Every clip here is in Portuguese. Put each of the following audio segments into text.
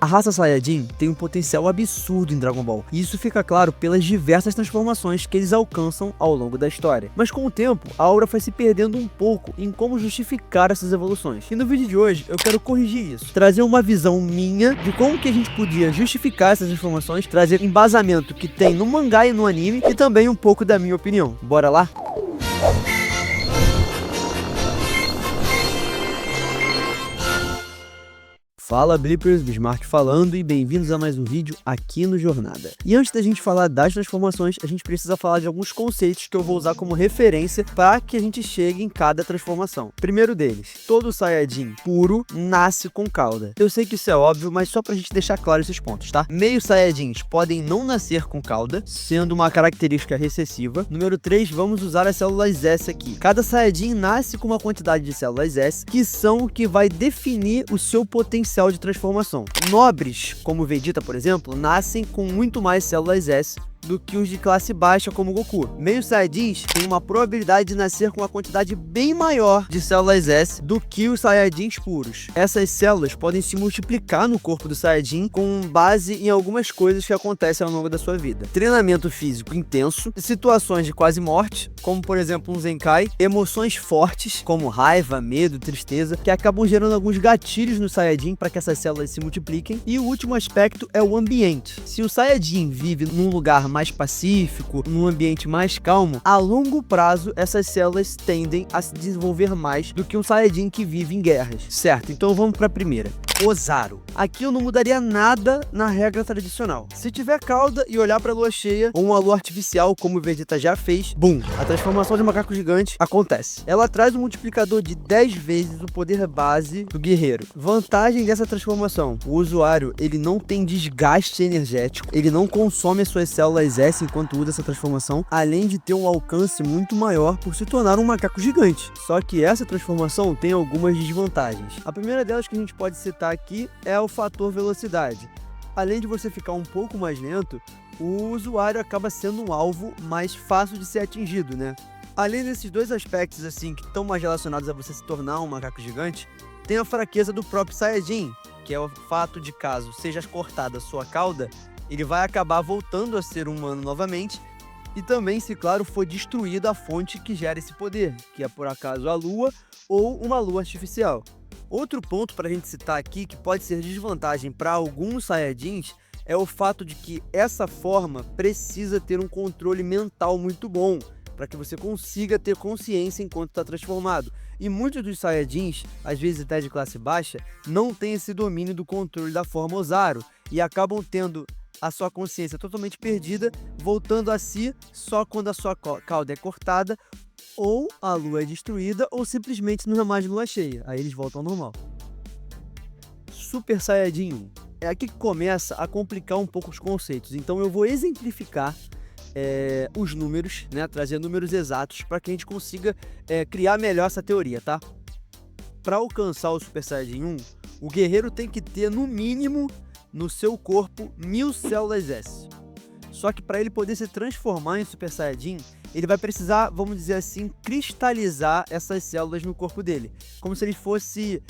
A raça Saiyajin tem um potencial absurdo em Dragon Ball, e isso fica claro pelas diversas transformações que eles alcançam ao longo da história. Mas com o tempo, a obra foi se perdendo um pouco em como justificar essas evoluções. E no vídeo de hoje eu quero corrigir isso, trazer uma visão minha de como que a gente podia justificar essas informações, trazer embasamento que tem no mangá e no anime, e também um pouco da minha opinião. Bora lá? Fala Blippers, Bismarck falando e bem-vindos a mais um vídeo aqui no Jornada. E antes da gente falar das transformações, a gente precisa falar de alguns conceitos que eu vou usar como referência para que a gente chegue em cada transformação. Primeiro deles, todo Saiyajin puro nasce com cauda. Eu sei que isso é óbvio, mas só pra gente deixar claro esses pontos, tá? Meio Saiyajins podem não nascer com cauda, sendo uma característica recessiva. Número 3, vamos usar as células S aqui. Cada Saiyajin nasce com uma quantidade de células S, que são o que vai definir o seu potencial de transformação. Nobres, como Vegeta, por exemplo, nascem com muito mais células S do que os de classe baixa como Goku. Meio Saiyajins têm uma probabilidade de nascer com uma quantidade bem maior de células S do que os Saiyajins puros. Essas células podem se multiplicar no corpo do Saiyajin com base em algumas coisas que acontecem ao longo da sua vida. Treinamento físico intenso, situações de quase morte, como por exemplo um Zenkai, emoções fortes, como raiva, medo, tristeza, que acabam gerando alguns gatilhos no Saiyajin para que essas células se multipliquem. E o último aspecto é o ambiente. Se o Saiyajin vive num lugar mais pacífico, num ambiente mais calmo, a longo prazo essas células tendem a se desenvolver mais do que um Saiyajin que vive em guerras, certo? Então vamos para a primeira. Ozaru. Aqui eu não mudaria nada na regra tradicional. Se tiver cauda e olhar para a lua cheia ou uma lua artificial, como o Vegeta já fez, bum, a transformação de macaco gigante acontece. Ela traz um multiplicador de 10 vezes o poder base do guerreiro. Vantagem dessa transformação: o usuário ele não tem desgaste energético, ele não consome as suas células S enquanto usa essa transformação, além de ter um alcance muito maior por se tornar um macaco gigante. Só que essa transformação tem algumas desvantagens. A primeira delas que a gente pode citar aqui é o fator velocidade. Além de você ficar um pouco mais lento, o usuário acaba sendo um alvo mais fácil de ser atingido, né? Além desses dois aspectos assim que estão mais relacionados a você se tornar um macaco gigante, tem a fraqueza do próprio Saiyajin, que é o fato de caso seja cortada a sua cauda, ele vai acabar voltando a ser humano novamente, e também, se claro, for destruída a fonte que gera esse poder, que é por acaso a lua ou uma lua artificial. Outro ponto para a gente citar aqui, que pode ser desvantagem para alguns Saiyajins, é o fato de que essa forma precisa ter um controle mental muito bom, para que você consiga ter consciência enquanto está transformado. E muitos dos Saiyajins, às vezes até de classe baixa, não têm esse domínio do controle da forma Ozaru, e acabam tendo a sua consciência totalmente perdida, voltando a si só quando a sua cauda é cortada, ou a lua é destruída, ou simplesmente não é mais lua cheia, aí eles voltam ao normal. Super Saiyajin 1. É aqui que começa a complicar um pouco os conceitos, então eu vou exemplificar os números, né, trazer números exatos para que a gente consiga criar melhor essa teoria, tá? Para alcançar o Super Saiyajin 1, o guerreiro tem que ter no mínimo no seu corpo 1000 células S. Só que para ele poder se transformar em Super Saiyajin, ele vai precisar, vamos dizer assim, cristalizar essas células no corpo dele, como se ele fosse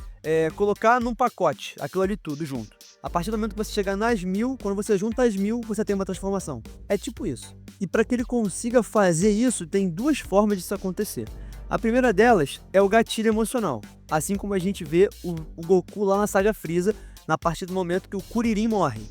colocar num pacote aquilo ali tudo junto. A partir do momento que você chegar nas 1000, quando você junta as 1000, você tem uma transformação. É tipo isso. E para que ele consiga fazer isso, tem duas formas disso acontecer. A primeira delas é o gatilho emocional, assim como a gente vê o Goku lá na saga Freeza, na partir do momento que o Kuririn morre.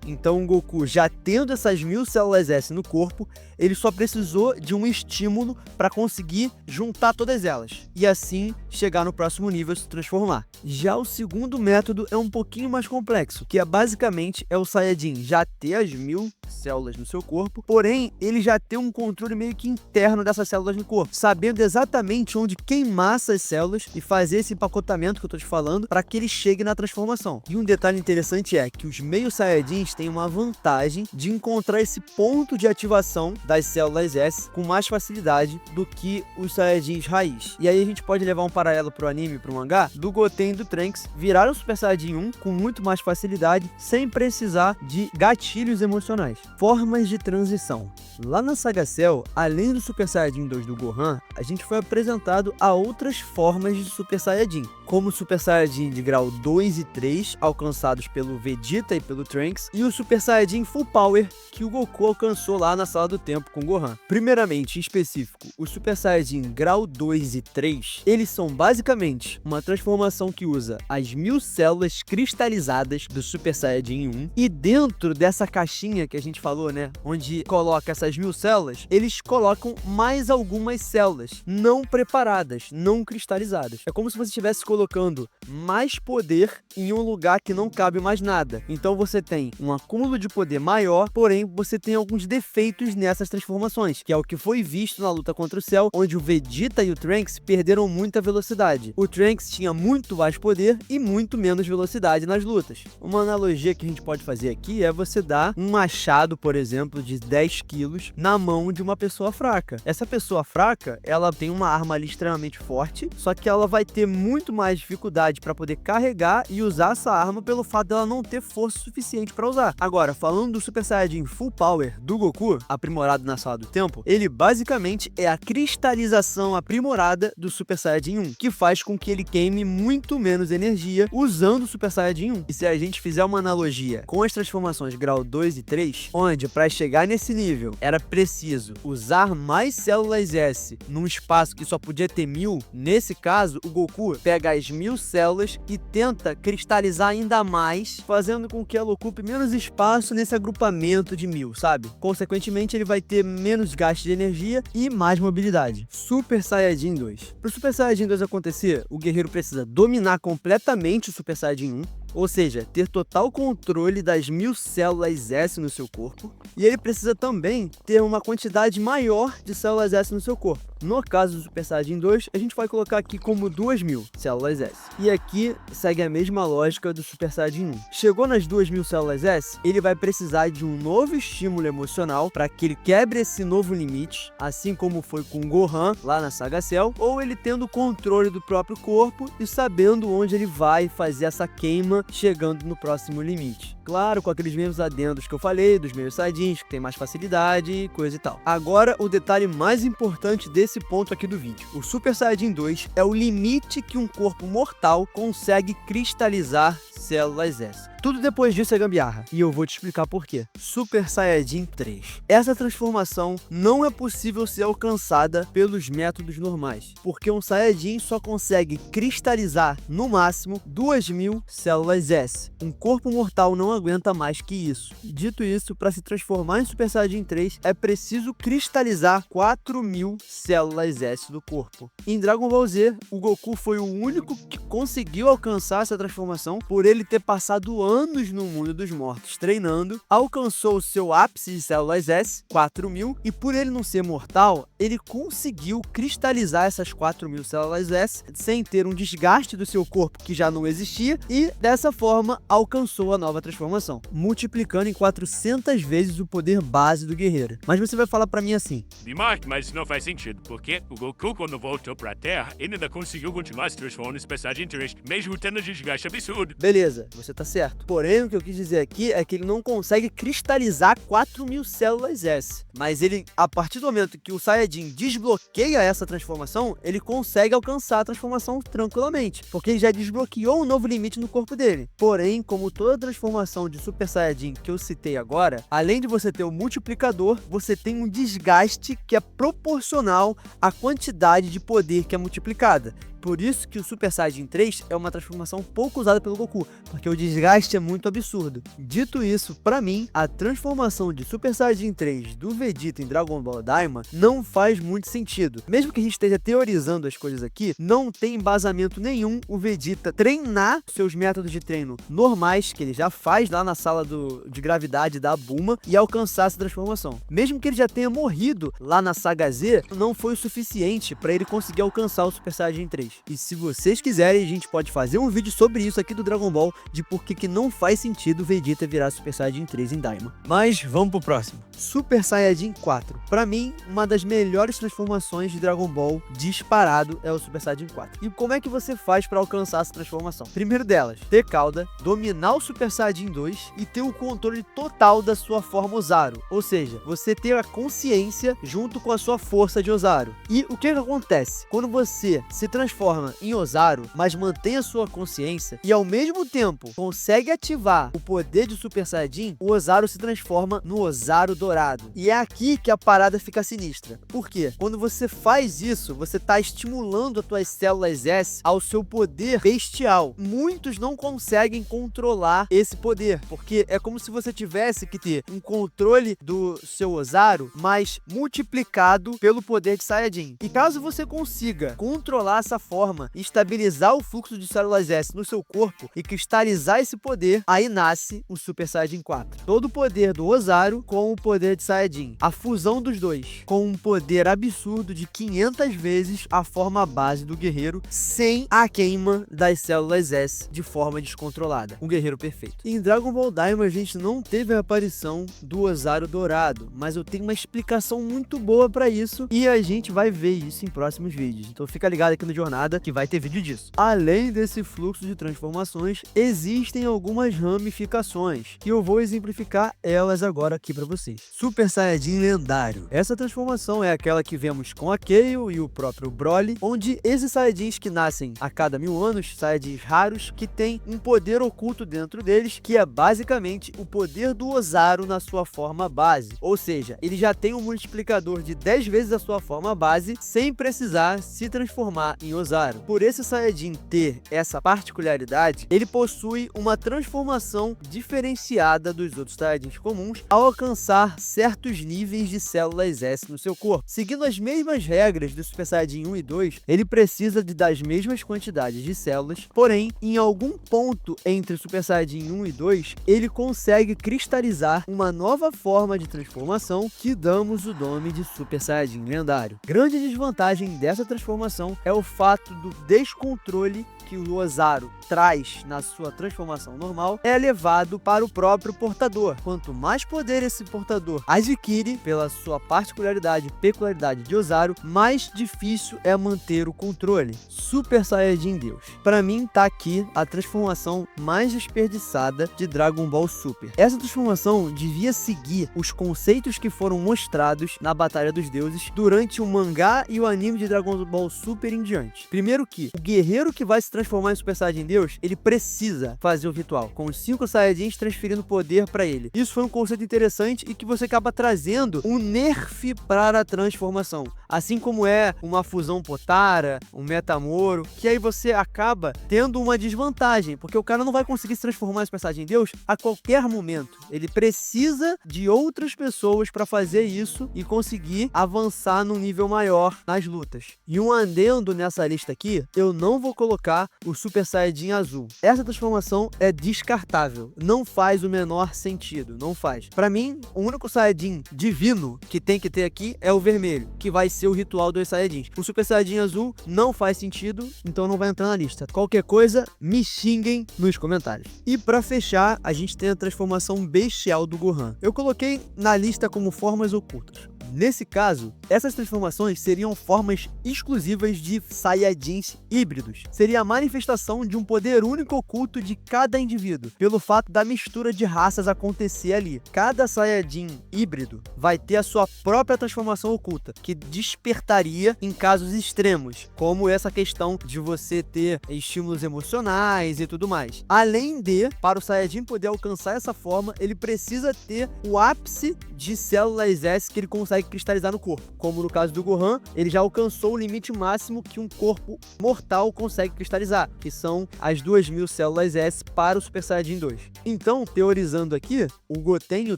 Então o Goku, já tendo essas 1000 células S no corpo, ele só precisou de um estímulo para conseguir juntar todas elas e assim chegar no próximo nível e se transformar. Já o segundo método é um pouquinho mais complexo, que basicamente é o Saiyajin já ter as 1000 células no seu corpo, porém ele já tem um controle meio que interno dessas células no corpo, sabendo exatamente onde queimar essas células e fazer esse empacotamento que eu tô te falando para que ele chegue na transformação. E um detalhe interessante é que os meio Saiyajins têm uma vantagem de encontrar esse ponto de ativação das células S com mais facilidade do que os Saiyajins raiz. E aí a gente pode levar um paralelo pro anime e pro mangá, do Goten e do Trunks viraram Super Saiyajin 1 com muito mais facilidade, sem precisar de gatilhos emocionais. Formas de transição. Lá na Saga Cell, além do Super Saiyajin 2 do Gohan, a gente foi apresentado a outras formas de Super Saiyajin, como o Super Saiyajin de grau 2 e 3, alcançados pelo Vegeta e pelo Trunks, e o Super Saiyajin Full Power, que o Goku alcançou lá na Sala do Tempo com o Gohan. Primeiramente, em específico, o Super Saiyajin grau 2 e 3, eles são basicamente uma transformação que usa as 1000 células cristalizadas do Super Saiyajin 1, e dentro dessa caixinha que a gente falou, né, onde coloca essas 1000 células, eles colocam mais algumas células não preparadas, não cristalizadas. É como se você estivesse colocando mais poder em um lugar que não cabe mais nada. Então você tem um acúmulo de poder maior, porém você tem alguns defeitos nessas transformações, que é o que foi visto na luta contra o Cell, onde o Vegeta e o Trunks perderam muita velocidade. O Trunks tinha muito mais poder e muito menos velocidade nas lutas. Uma analogia que a gente pode fazer aqui é você dar um machado, por exemplo, de 10 quilos na mão de uma pessoa fraca. Essa pessoa fraca, ela tem uma arma ali extremamente forte, só que ela vai ter muito mais dificuldade para poder carregar e usar essa arma pelo fato dela não ter força suficiente para usar. Agora, falando do Super Saiyajin Full Power do Goku, aprimorado na Sala do Tempo, ele basicamente é a cristalização aprimorada do Super Saiyajin 1, que faz com que ele queime muito menos energia usando o Super Saiyajin 1. E se a gente fizer uma analogia com as transformações grau 2 e 3, onde para chegar nesse nível era preciso usar mais células S num espaço que só podia ter 1000, nesse caso o Goku pega as 1000 células e tenta cristalizar ainda mais, fazendo com que ela ocupe menos espaço nesse agrupamento de 1000, sabe? Consequentemente, ele vai ter menos gasto de energia e mais mobilidade. Super Saiyajin 2. Para o Super Saiyajin 2 acontecer, o guerreiro precisa dominar completamente o Super Saiyajin 1, ou seja, ter total controle das 1000 células S no seu corpo, e ele precisa também ter uma quantidade maior de células S no seu corpo. No caso do Super Saiyajin 2, a gente vai colocar aqui como 2000 células S. E aqui segue a mesma lógica do Super Saiyajin 1. Chegou nas 2000 células S, ele vai precisar de um novo estímulo emocional para que ele quebre esse novo limite, assim como foi com Gohan lá na Saga Cell, ou ele tendo controle do próprio corpo e sabendo onde ele vai fazer essa queima chegando no próximo limite. Claro, com aqueles mesmos adendos que eu falei, dos meios Saiyajins, que tem mais facilidade e coisa e tal. Agora, o detalhe mais importante desse ponto aqui do vídeo. O Super Saiyajin 2 é o limite que um corpo mortal consegue cristalizar células S. Tudo depois disso é gambiarra, e eu vou te explicar por quê. Super Saiyajin 3. Essa transformação não é possível ser alcançada pelos métodos normais, porque um Saiyajin só consegue cristalizar, no máximo, 2000 células S. Um corpo mortal não aguenta mais que isso. Dito isso, para se transformar em Super Saiyajin 3, é preciso cristalizar 4000 células S do corpo. Em Dragon Ball Z, o Goku foi o único que conseguiu alcançar essa transformação por ele ter passado anos no mundo dos mortos treinando, alcançou o seu ápice de células S, 4000, e por ele não ser mortal, ele conseguiu cristalizar essas 4000 células S sem ter um desgaste do seu corpo que já não existia, e dessa forma alcançou a nova transformação, multiplicando em 400 vezes o poder base do guerreiro. Mas você vai falar pra mim assim: Mark, mas isso não faz sentido, porque o Goku, quando voltou pra Terra, ele ainda conseguiu continuar se transformando em Super Saiyajin 3, mesmo tendo desgaste absurdo. Beleza, você tá certo. Porém, o que eu quis dizer aqui é que ele não consegue cristalizar 4000 células S. Mas ele, a partir do momento que o Saiyajin desbloqueia essa transformação, ele consegue alcançar a transformação tranquilamente, porque ele já desbloqueou um novo limite no corpo dele. Porém, como toda transformação de Super Saiyajin que eu citei agora, além de você ter o multiplicador, você tem um desgaste que é proporcional à quantidade de poder que é multiplicada. Por isso que o Super Saiyajin 3 é uma transformação pouco usada pelo Goku, porque o desgaste é muito absurdo. Dito isso, pra mim, a transformação de Super Saiyajin 3 do Vegeta em Dragon Ball Daima não faz muito sentido. Mesmo que a gente esteja teorizando as coisas aqui, não tem embasamento nenhum o Vegeta treinar seus métodos de treino normais, que ele já faz lá na sala de gravidade da Bulma, e alcançar essa transformação. Mesmo que ele já tenha morrido lá na Saga Z, não foi o suficiente para ele conseguir alcançar o Super Saiyajin 3. 3. E se vocês quiserem, a gente pode fazer um vídeo sobre isso aqui do Dragon Ball, de por que não faz sentido o Vegeta virar Super Saiyajin 3 em Daima. Mas vamos pro próximo. Super Saiyajin 4. Pra mim, uma das melhores transformações de Dragon Ball disparado é o Super Saiyajin 4. E como é que você faz pra alcançar essa transformação? Primeiro delas, ter cauda, dominar o Super Saiyajin 2 e ter o controle total da sua forma Ozaru. Ou seja, você ter a consciência junto com a sua força de Ozaru. E o que acontece? Quando você se transforma em Ozaru, mas mantém a sua consciência e ao mesmo tempo consegue ativar o poder de Super Saiyajin, o Ozaru se transforma no Ozaru dourado. E é aqui que a parada fica sinistra. Por quê? Quando você faz isso, você está estimulando as tuas células S ao seu poder bestial. Muitos não conseguem controlar esse poder, porque é como se você tivesse que ter um controle do seu Ozaru, mas multiplicado pelo poder de Saiyajin. E caso você consiga controlar essa forma, estabilizar o fluxo de células S no seu corpo e cristalizar esse poder, aí nasce o Super Saiyajin 4. Todo o poder do Ozaru com o poder de Saiyajin. A fusão dos dois, com um poder absurdo de 500 vezes a forma base do guerreiro, sem a queima das células S de forma descontrolada. Um guerreiro perfeito. Em Dragon Ball Daima a gente não teve a aparição do Ozaru dourado, mas eu tenho uma explicação muito boa pra isso e a gente vai ver isso em próximos vídeos. Então fica ligado aqui no Jornada que vai ter vídeo disso. Além desse fluxo de transformações, existem algumas ramificações que eu vou exemplificar elas agora aqui pra vocês. Super Saiyajin lendário. Essa transformação é aquela que vemos com a Kale e o próprio Broly, onde esses Saiyajins que nascem a cada 1000 anos, Saiyajins raros, que tem um poder oculto dentro deles, que é basicamente o poder do Ozaru na sua forma base. Ou seja, ele já tem um multiplicador de 10 vezes a sua forma base, sem precisar se transformar em Ozaru. Por esse Saiyajin ter essa particularidade, ele possui uma transformação diferenciada dos outros Saiyajins comuns ao alcançar certos níveis de células S no seu corpo. Seguindo as mesmas regras do Super Saiyajin 1 e 2, ele precisa das mesmas quantidades de células, porém, em algum ponto entre Super Saiyajin 1 e 2, ele consegue cristalizar uma nova forma de transformação que damos o nome de Super Saiyajin lendário. Grande desvantagem dessa transformação é o fato do descontrole que o Ozaru traz na sua transformação normal é levado para o próprio portador. Quanto mais poder esse portador adquire pela sua particularidade e peculiaridade de Ozaru, mais difícil é manter o controle. Super Saiyajin Deus. Para mim tá aqui a transformação mais desperdiçada de Dragon Ball Super. Essa transformação devia seguir os conceitos que foram mostrados na Batalha dos Deuses durante o mangá e o anime de Dragon Ball Super em diante. Primeiro que o guerreiro que vai se transformar em Super Saiyajin Deus, ele precisa fazer o ritual, com os 5 Saiyajins transferindo poder para ele. Isso foi um conceito interessante e que você acaba trazendo um nerf para a transformação. Assim como é uma fusão Potara, um Metamoro, que aí você acaba tendo uma desvantagem, porque o cara não vai conseguir se transformar em Super Saiyajin Deus a qualquer momento. Ele precisa de outras pessoas para fazer isso e conseguir avançar num nível maior nas lutas. E um adendo nessa lista aqui, eu não vou colocar o Super Saiyajin azul. Essa transformação é descartável, não faz o menor sentido, não faz. Para mim, o único Saiyajin divino que tem que ter aqui é o vermelho, que vai ser o ritual dos Saiyajins. O Super Saiyajin azul não faz sentido, então não vai entrar na lista. Qualquer coisa, me xinguem nos comentários. E para fechar, a gente tem a transformação bestial do Gohan. Eu coloquei na lista como formas ocultas. Nesse caso, essas transformações seriam formas exclusivas de Saiyajins híbridos. Seria a manifestação de um poder único oculto de cada indivíduo, pelo fato da mistura de raças acontecer ali. Cada Saiyajin híbrido vai ter a sua própria transformação oculta, que despertaria em casos extremos, como essa questão de você ter estímulos emocionais e tudo mais. Além de, para o Saiyajin poder alcançar essa forma, ele precisa ter o ápice de células S que ele consegue cristalizar no corpo. Como no caso do Gohan, ele já alcançou o limite máximo que um corpo mortal consegue cristalizar, que são as 2000 células S para o Super Saiyajin 2. Então, teorizando aqui, o Goten e o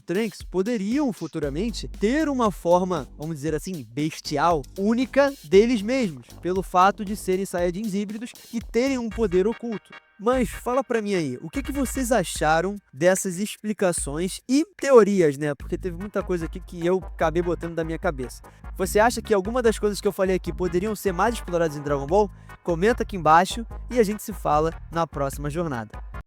Trunks poderiam futuramente ter uma forma, vamos dizer assim, bestial, única deles mesmos, pelo fato de serem Saiyajins híbridos e terem um poder oculto. Mas fala pra mim aí, o que que vocês acharam dessas explicações e teorias, né? Porque teve muita coisa aqui que eu acabei botando da minha cabeça. Você acha que alguma das coisas que eu falei aqui poderiam ser mais exploradas em Dragon Ball? Comenta aqui embaixo e a gente se fala na próxima jornada.